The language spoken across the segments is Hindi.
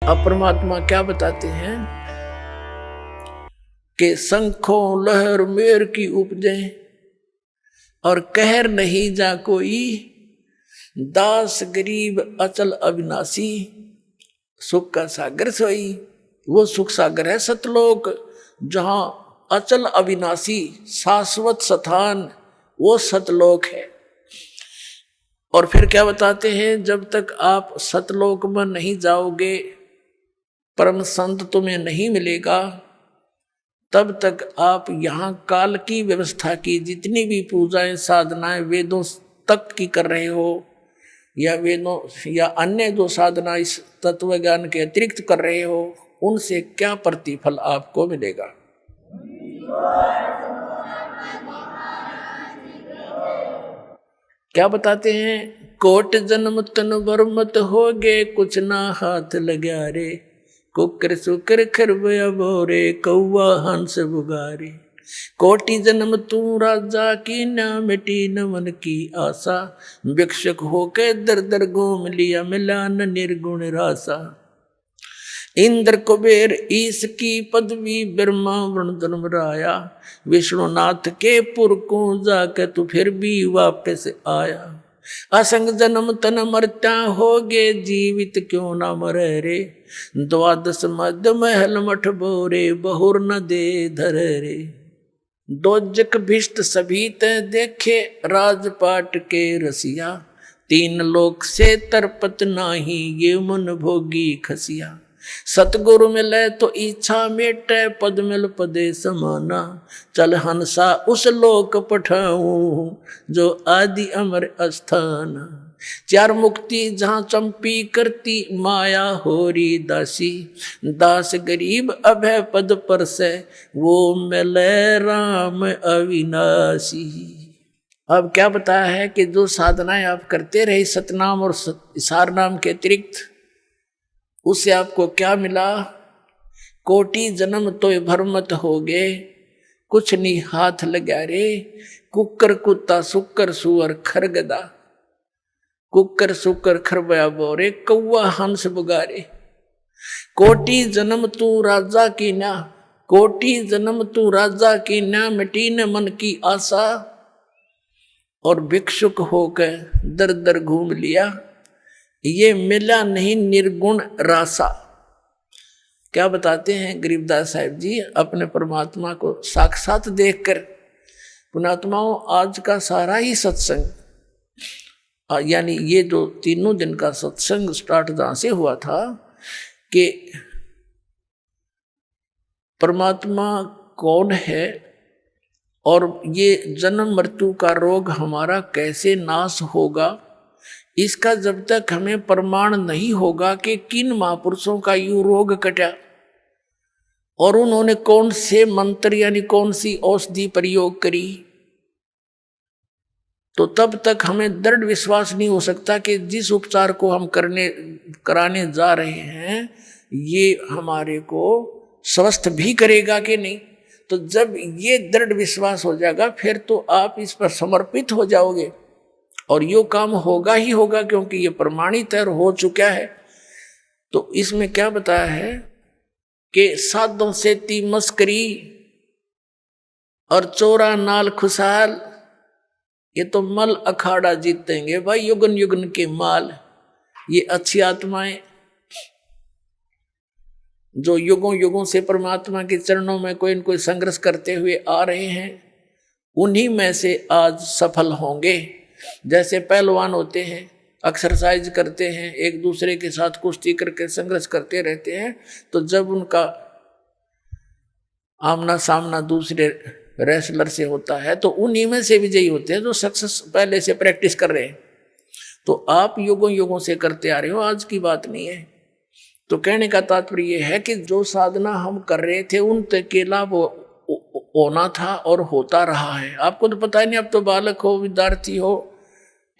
अब परमात्मा क्या बताते हैं कि शंखों लहर मेर की उपजे और कहर नहीं जा कोई, दास गरीब अचल अविनाशी, सुख का सागर सोई। वो सुख सागर है सतलोक, जहां अचल अविनाशी शाश्वत स्थान वो सतलोक है। और फिर क्या बताते हैं, जब तक आप सतलोक में नहीं जाओगे, परम संत तुम्हें नहीं मिलेगा, तब तक आप यहाँ काल की व्यवस्था की जितनी भी पूजाएं साधनाएं वेदों तक की कर रहे हो, या वेदों या अन्य जो साधना इस तत्व ज्ञान के अतिरिक्त कर रहे हो, उनसे क्या प्रतिफल आपको मिलेगा। क्या बताते हैं, कोट जन्म तन वर्मत हो गे, कुछ ना हाथ लग्या रे, कुकर सुकर खरबया बोरे, कौवा हंस बुगारे। कोटि जन्म तू राजा की, ना मिटी न मन की आशा, भिक्षुक होके दर दर घूम लिया, मिला न निर्गुण रासा। इंद्र कुबेर ईश की पदवी, ब्रह्मा वरुण धर्मराया, विष्णुनाथ के पुर को जाके तू फिर भी वापस आया। असंग जन्म तन मरता होगे, जीवित क्यों ना मरे रे, द्वादश मध्य महल मठ बोरे, बहुर न दे धर रे। दोजक भिष्ट सभी ते देखे, राजपाट के रसिया, तीन लोक से तरपत नाही, ये मन भोगी खसिया। सतगुरु मिले तो इच्छा मेटे, पद मिल पदे समाना, चल हंसा उस लोक पठाऊं, जो आदि अमर अस्थान। चार मुक्ति जहाँ चंपी करती, माया होरी दासी, दास गरीब अभय पद पर से, वो मिले राम अविनाशी। अब क्या बताया है कि जो साधनाएं आप करते रहे सतनाम और सार नाम के अतिरिक्त, उससे आपको क्या मिला। कोटि जन्म तो भरमत हो गए, कुछ नहीं हाथ लगा रे, कुकर कुत्ता सुकर सुअर खरगदा, कुकर सुकर खरबया बोरे, कौवा हंस बुगारे। कोटि जन्म तू राजा की ना, कोटि जन्म तू राजा की ना, मिटी न मन की आशा, और भिक्षुक होकर दर दर घूम लिया, ये मिला नहीं निर्गुण रासा। क्या बताते हैं गरीबदास साहिब जी अपने परमात्मा को साक्षात देखकर। पुणात्माओं, आज का सारा ही सत्संग, यानी ये जो तीनों दिन का सत्संग स्टार्ट जहां से हुआ था कि परमात्मा कौन है और ये जन्म मृत्यु का रोग हमारा कैसे नाश होगा, इसका जब तक हमें प्रमाण नहीं होगा कि किन महापुरुषों का यू रोग कटा और उन्होंने कौन से मंत्र यानी कौन सी औषधि प्रयोग करी, तो तब तक हमें दृढ़ विश्वास नहीं हो सकता कि जिस उपचार को हम कराने जा रहे हैं ये हमारे को स्वस्थ भी करेगा कि नहीं। तो जब ये दृढ़ विश्वास हो जाएगा, फिर तो आप इस पर समर्पित हो जाओगे और यो काम होगा ही होगा, क्योंकि ये प्रमाणित है और हो चुका है। तो इसमें क्या बताया है कि साधों से ती मस्करी और चोरा नाल खुशहाल, ये तो मल अखाड़ा जीतेंगे भाई युगन युगन के माल। ये अच्छी आत्माएं जो युगों युगों से परमात्मा के चरणों में कोई न कोई संघर्ष करते हुए आ रहे हैं, उन्हीं में से आज सफल होंगे। जैसे पहलवान होते हैं, एक्सरसाइज करते हैं, एक दूसरे के साथ कुश्ती करके संघर्ष करते रहते हैं, तो जब उनका आमना सामना दूसरे रेसलर से होता है तो उन्हीं में से विजयी होते हैं जो सक्सेस पहले से प्रैक्टिस कर रहे हैं। तो आप युगों युगों से करते आ रहे हो, आज की बात नहीं है। तो कहने का तात्पर्य यह है कि जो साधना हम कर रहे थे उन अकेला वो होना था और होता रहा है। आपको तो पता ही नहीं, अब तो बालक हो, विद्यार्थी हो,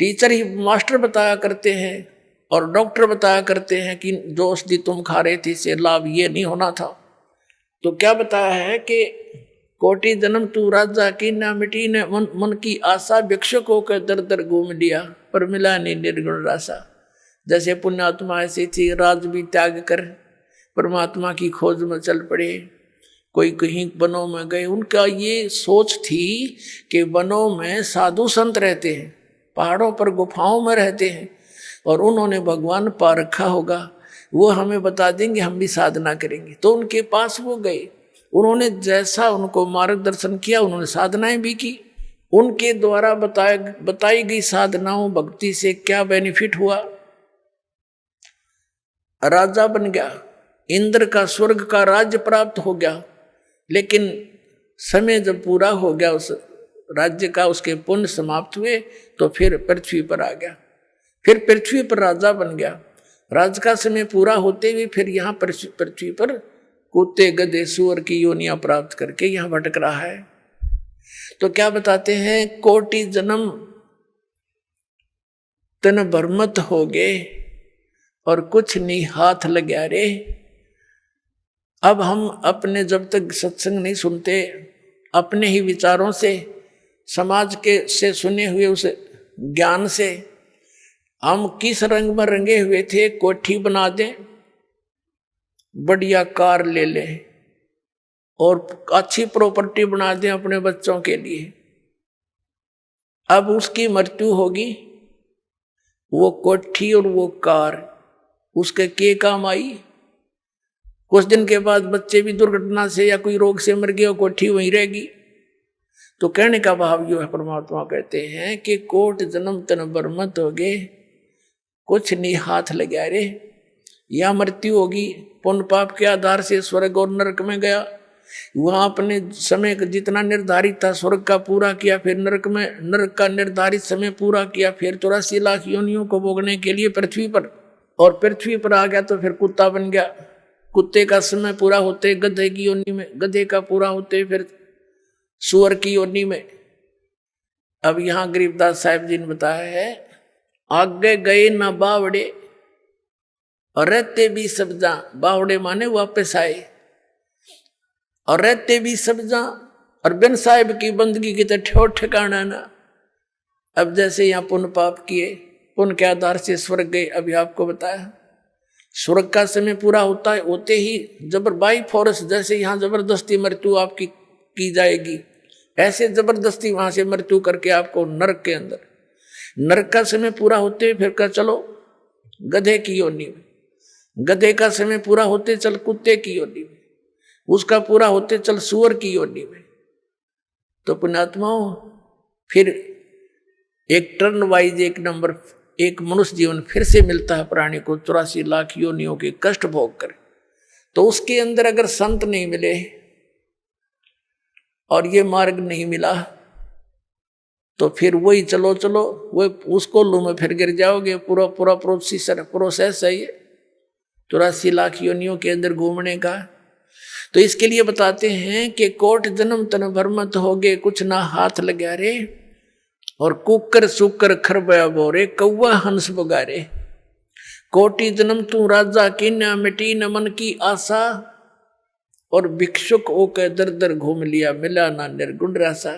टीचर ही मास्टर बताया करते हैं और डॉक्टर बताया करते हैं कि जो औषधि तुम खा रहे थे इससे लाभ ये नहीं होना था। तो क्या बताया है कि कोटि जन्म तू राजा की, ना मिटी ने मन की आशा, भिक्षुक होकर दर दर घूम लिया, पर मिला नहीं निर्गुण रासा। जैसे पुण्यात्मा ऐसी थी, राज भी त्याग कर परमात्मा की खोज में चल पड़े, कोई कहीं वनों में गए। उनका ये सोच थी कि वनों में साधु संत रहते हैं, पहाड़ों पर गुफाओं में रहते हैं, और उन्होंने भगवान पा रखा होगा, वो हमें बता देंगे, हम भी साधना करेंगे। तो उनके पास वो गए, उन्होंने जैसा उनको मार्गदर्शन किया, उन्होंने साधनाएं भी की। उनके द्वारा बताई गई साधनाओं भक्ति से क्या बेनिफिट हुआ? राजा बन गया, इंद्र का स्वर्ग का राज्य प्राप्त हो गया। लेकिन समय जब पूरा हो गया उस राज्य का, उसके पुण्य समाप्त हुए, तो फिर पृथ्वी पर आ गया। फिर पृथ्वी पर राजा बन गया। राज का समय पूरा होते हुए फिर यहाँ पृथ्वी पर कुत्ते गधे सूअर की योनियां प्राप्त करके यहाँ भटक रहा है। तो क्या बताते हैं, कोटि जन्म तन भरमत हो गए और कुछ नहीं हाथ लग्या रे। अब हम अपने जब तक सत्संग नहीं सुनते, अपने ही विचारों से, समाज के से सुने हुए उस ज्ञान से हम किस रंग में रंगे हुए थे? कोठी बना दें, बढ़िया कार ले लें और अच्छी प्रॉपर्टी बना दें अपने बच्चों के लिए। अब उसकी मृत्यु होगी, वो कोठी और वो कार उसके के काम आई? कुछ दिन के बाद बच्चे भी दुर्घटना से या कोई रोग से मर गए और कोठी वहीं रहेगी। तो कहने का भाव यो है, परमात्मा कहते हैं कि कोट जन्म तन बरमत हो गए, कुछ नहीं हाथ लगा रे। या मृत्यु होगी, पुण्य पाप के आधार से स्वर्ग और नरक में गया, वहां अपने समय का जितना निर्धारित था स्वर्ग का पूरा किया, फिर नरक का निर्धारित समय पूरा किया, फिर 84 लाख योनियों को भोगने के लिए पृथ्वी पर, और पृथ्वी पर आ गया तो फिर कुत्ता बन गया। कुत्ते का समय पूरा होते गधे की योनि में, गधे का पूरा होते फिर सूअर की योनि में। अब यहां गरीबदास साहिब जी ने बताया है, आगे गए ना बावड़े और रहते भी सब्जा। बावड़े माने वापस आए, और रहते भी सब्जा, और बिन साहिब की बंदगी की तो ठोर ठिकाना ना। अब जैसे यहाँ पुण्य पाप किए, पुण्य के आधार से स्वर्ग गए। अभी आपको बताया स्वर्ग का समय पूरा होता है, होते ही बाई फोर्स, जैसे यहाँ जबरदस्ती मृत्यु आपकी की जाएगी, ऐसे जबरदस्ती वहां से मृत्यु करके आपको नरक के अंदर, नरक का समय पूरा होते फिर कर चलो गधे की योनि में, गधे का समय पूरा होते चल कुत्ते की योनि में, उसका पूरा होते चल सूअर की योनि में। तो पुण्यात्माओं, फिर एक टर्न वाइज एक मनुष्य जीवन फिर से मिलता है प्राणी को 84 लाख योनियों के कष्ट भोग कर। तो उसके अंदर अगर संत नहीं मिले और ये मार्ग नहीं मिला, तो फिर वही चलो वो उसको लू में फिर गिर जाओगे। पूरा प्रोसेस है ये 84 लाख योनियों के अंदर घूमने का। तो इसके लिए बताते हैं कि कोट जन्म तन भरमत हो गए, कुछ ना हाथ लगा रे, और कुकर सुकर खरबया बोरे, कौवा हंस बगारे। कोटि जन्म तू राजा की न मिटी न मन की आशा, और भिक्षुक होकर दर दर घूम लिया, मिला ना निर्गुण रासा।